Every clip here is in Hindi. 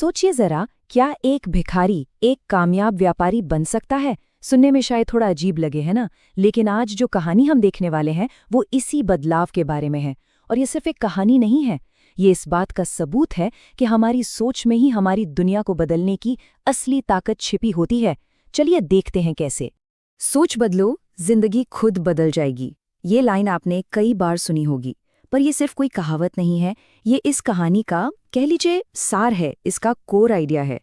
सोचिए जरा, क्या एक भिखारी एक कामयाब व्यापारी बन सकता है? सुनने में शायद थोड़ा अजीब लगे, है ना? लेकिन आज जो कहानी हम देखने वाले हैं वो इसी बदलाव के बारे में है। और ये सिर्फ एक कहानी नहीं है, ये इस बात का सबूत है कि हमारी सोच में ही हमारी दुनिया को बदलने की असली ताकत छिपी होती है। चलिए देखते हैं कैसे। सोच बदलो, जिंदगी खुद बदल जाएगी। ये लाइन आपने कई बार सुनी होगी, पर ये सिर्फ कोई कहावत नहीं है, ये इस कहानी का कह लीजिए सार है, इसका कोर आइडिया है।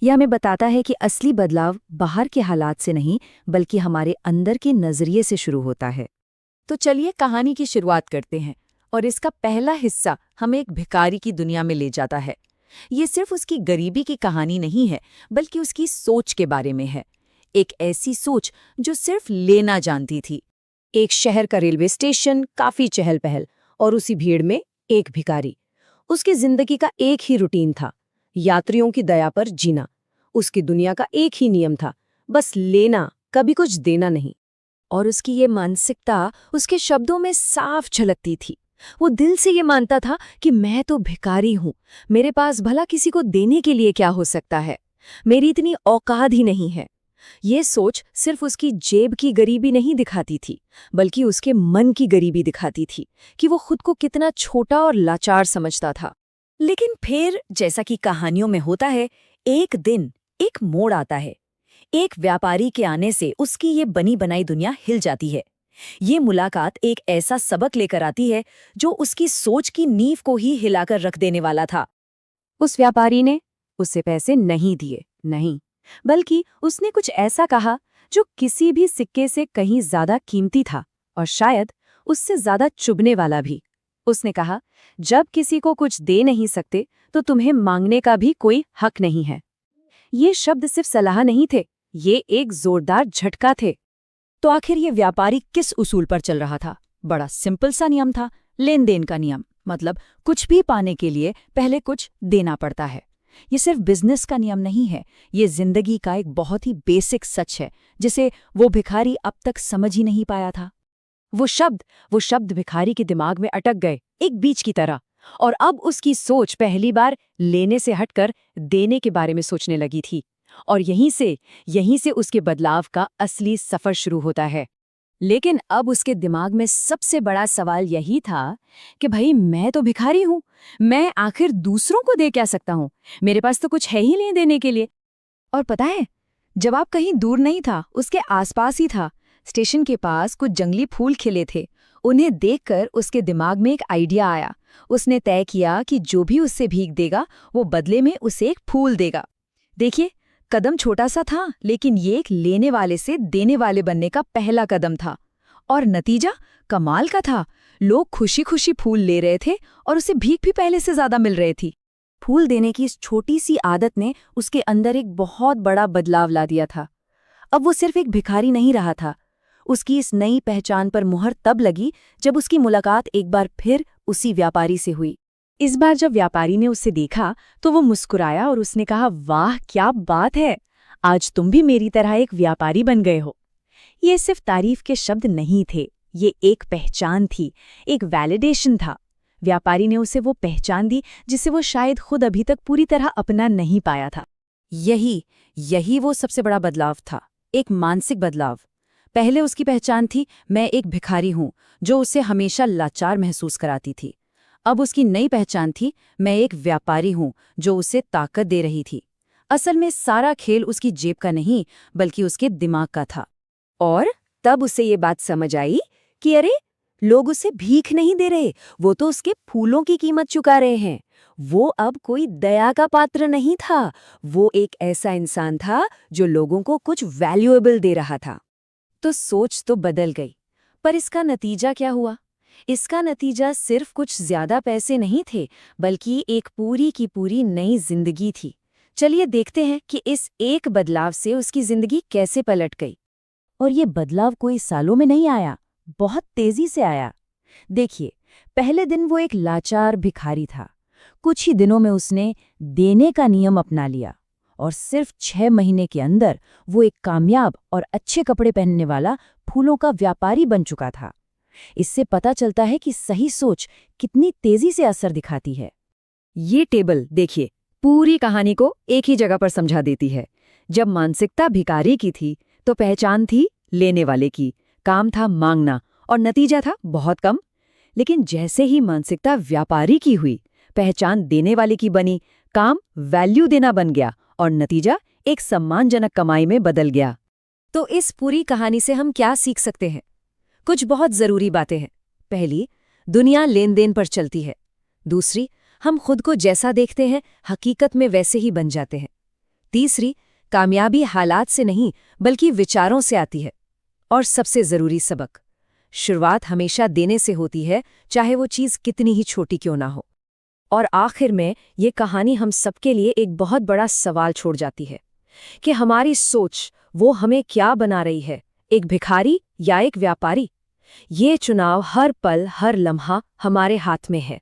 यह हमें बताता है कि असली बदलाव बाहर के हालात से नहीं, बल्कि हमारे अंदर के नजरिए से शुरू होता है। तो चलिए कहानी की शुरुआत करते हैं, और इसका पहला हिस्सा हमें एक भिखारी की दुनिया में ले जाता है। ये सिर्फ उसकी गरीबी की कहानी नहीं है, बल्कि उसकी सोच के बारे में है। एक ऐसी सोच जो सिर्फ लेना जानती थी। एक शहर का रेलवे स्टेशन, काफी चहल पहल, और उसी भीड़ में एक भिखारी। उसकी जिंदगी का एक ही रूटीन था, यात्रियों की दया पर जीना। उसकी दुनिया का एक ही नियम था, बस लेना, कभी कुछ देना नहीं। और उसकी ये मानसिकता उसके शब्दों में साफ झलकती थी। वो दिल से ये मानता था कि मैं तो भिखारी हूं, मेरे पास भला किसी को देने के लिए क्या हो सकता है, मेरी इतनी औकात ही नहीं है। ये सोच सिर्फ उसकी जेब की गरीबी नहीं दिखाती थी, बल्कि उसके मन की गरीबी दिखाती थी कि वो खुद को कितना छोटा और लाचार समझता था। लेकिन फिर जैसा कि कहानियों में होता है, एक दिन एक मोड़ आता है। एक व्यापारी के आने से उसकी ये बनी बनाई दुनिया हिल जाती है। ये मुलाकात एक ऐसा सबक लेकर आती है जो उसकी सोच की नींव को ही हिलाकर रख देने वाला था। उस व्यापारी ने उसे पैसे नहीं दिए, नहीं, बल्कि उसने कुछ ऐसा कहा जो किसी भी सिक्के से कहीं ज्यादा कीमती था, और शायद उससे ज्यादा चुभने वाला भी। उसने कहा, जब किसी को कुछ दे नहीं सकते तो तुम्हें मांगने का भी कोई हक नहीं है। ये शब्द सिर्फ सलाह नहीं थे, ये एक जोरदार झटका थे। तो आखिर ये व्यापारी किस उसूल पर चल रहा था? बड़ा सिंपल सा नियम था, लेन देन का नियम। मतलब कुछ भी पाने के लिए पहले कुछ देना पड़ता है। ये सिर्फ बिजनेस का नियम नहीं है, ये जिंदगी का एक बहुत ही बेसिक सच है, जिसे वो भिखारी अब तक समझ ही नहीं पाया था। वो शब्द भिखारी के दिमाग में अटक गए, एक बीज की तरह। और अब उसकी सोच पहली बार लेने से हटकर देने के बारे में सोचने लगी थी। और यहीं से उसके बदलाव का असली सफर शुरू होता है। लेकिन अब उसके दिमाग में सबसे बड़ा सवाल यही था कि भाई, मैं तो भिखारी हूं, मैं आखिर दूसरों को दे क्या सकता हूं? मेरे पास तो कुछ है ही नहीं देने के लिए। और पता है, जवाब कहीं दूर नहीं था, उसके आसपास ही था। स्टेशन के पास कुछ जंगली फूल खिले थे। उन्हें देखकर उसके दिमाग में एक आइडिया आया। उसने तय किया कि जो भी उससे भीख देगा वो बदले में उसे एक फूल देगा। देखिए, कदम छोटा सा था, लेकिन ये एक लेने वाले से देने वाले बनने का पहला कदम था। और नतीजा कमाल का था। लोग खुशी खुशी फूल ले रहे थे और उसे भीख भी पहले से ज्यादा मिल रही थी। फूल देने की इस छोटी सी आदत ने उसके अंदर एक बहुत बड़ा बदलाव ला दिया था। अब वो सिर्फ एक भिखारी नहीं रहा था। उसकी इस नई पहचान पर मुहर तब लगी जब उसकी मुलाकात एक बार फिर उसी व्यापारी से हुई। इस बार जब व्यापारी ने उसे देखा तो वो मुस्कुराया और उसने कहा, वाह क्या बात है, आज तुम भी मेरी तरह एक व्यापारी बन गए हो। ये सिर्फ तारीफ के शब्द नहीं थे, ये एक पहचान थी, एक वैलिडेशन था। व्यापारी ने उसे वो पहचान दी जिसे वो शायद खुद अभी तक पूरी तरह अपना नहीं पाया था। यही वो सबसे बड़ा बदलाव था, एक मानसिक बदलाव। पहले उसकी पहचान थी, मैं एक भिखारी हूं, जो उसे हमेशा लाचार महसूस कराती थी। अब उसकी नई पहचान थी, मैं एक व्यापारी हूं, जो उसे ताकत दे रही थी। असल में सारा खेल उसकी जेब का नहीं, बल्कि उसके दिमाग का था। और तब उसे ये बात समझ आई कि अरे, लोग उसे भीख नहीं दे रहे, वो तो उसके फूलों की कीमत चुका रहे हैं। वो अब कोई दया का पात्र नहीं था, वो एक ऐसा इंसान था जो लोगों को कुछ वैल्यूएबल दे रहा था। तो सोच तो बदल गई, पर इसका नतीजा क्या हुआ? इसका नतीजा सिर्फ कुछ ज्यादा पैसे नहीं थे, बल्कि एक पूरी की पूरी नई जिंदगी थी। चलिए देखते हैं कि इस एक बदलाव से उसकी जिंदगी कैसे पलट गई। और ये बदलाव कोई सालों में नहीं आया, बहुत तेजी से आया। देखिए, पहले दिन वो एक लाचार भिखारी था। कुछ ही दिनों में उसने देने का नियम अपना लिया, और सिर्फ 6 महीने के अंदर वो एक कामयाब और अच्छे कपड़े पहनने वाला फूलों का व्यापारी बन चुका था। इससे पता चलता है कि सही सोच कितनी तेजी से असर दिखाती है। ये टेबल देखिए, पूरी कहानी को एक ही जगह पर समझा देती है। जब मानसिकता भिखारी की थी तो पहचान थी लेने वाले की, काम था मांगना और नतीजा था बहुत कम। लेकिन जैसे ही मानसिकता व्यापारी की हुई, पहचान देने वाले की बनी, काम वैल्यू देना बन गया और नतीजा एक सम्मानजनक कमाई में बदल गया। तो इस पूरी कहानी से हम क्या सीख सकते हैं? कुछ बहुत जरूरी बातें हैं। पहली, दुनिया लेन देन पर चलती है। दूसरी, हम खुद को जैसा देखते हैं हकीकत में वैसे ही बन जाते हैं। तीसरी, कामयाबी हालात से नहीं बल्कि विचारों से आती है। और सबसे जरूरी सबक, शुरुआत हमेशा देने से होती है, चाहे वो चीज कितनी ही छोटी क्यों ना हो। और आखिर में ये कहानी हम सबके लिए एक बहुत बड़ा सवाल छोड़ जाती है कि हमारी सोच वो हमें क्या बना रही है, एक भिखारी या एक व्यापारी? ये चुनाव हर पल हर लम्हा हमारे हाथ में है।